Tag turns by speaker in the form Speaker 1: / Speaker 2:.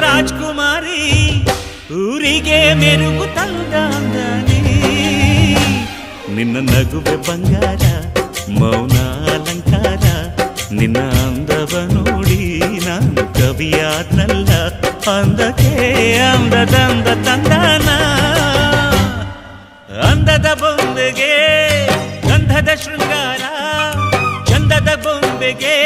Speaker 1: ರಾಜ್ಕುಮಾರಿ ಊರಿಗೆ ಮೆರುಗು ತಂದ ಅಂದಾನೆ. ನಿನ್ನ ನಗುವೆ ಬಂಗಾರ ಮೌನ ಅಲಂಕಾರ, ನಿನ್ನ ಅಂದವ ನೋಡಿ ನಾನು ಕವಿಯಾದ್ನಲ್ಲ. ಅಂದಕ್ಕೆ ಅಂದದಂದ ತಂದನ, ಅಂದದ ಬೊಂಬೆಗೆ ಗಂಧದ ಶೃಂಗಾರ, ಚಂದದ ಬೊಂಬೆಗೆ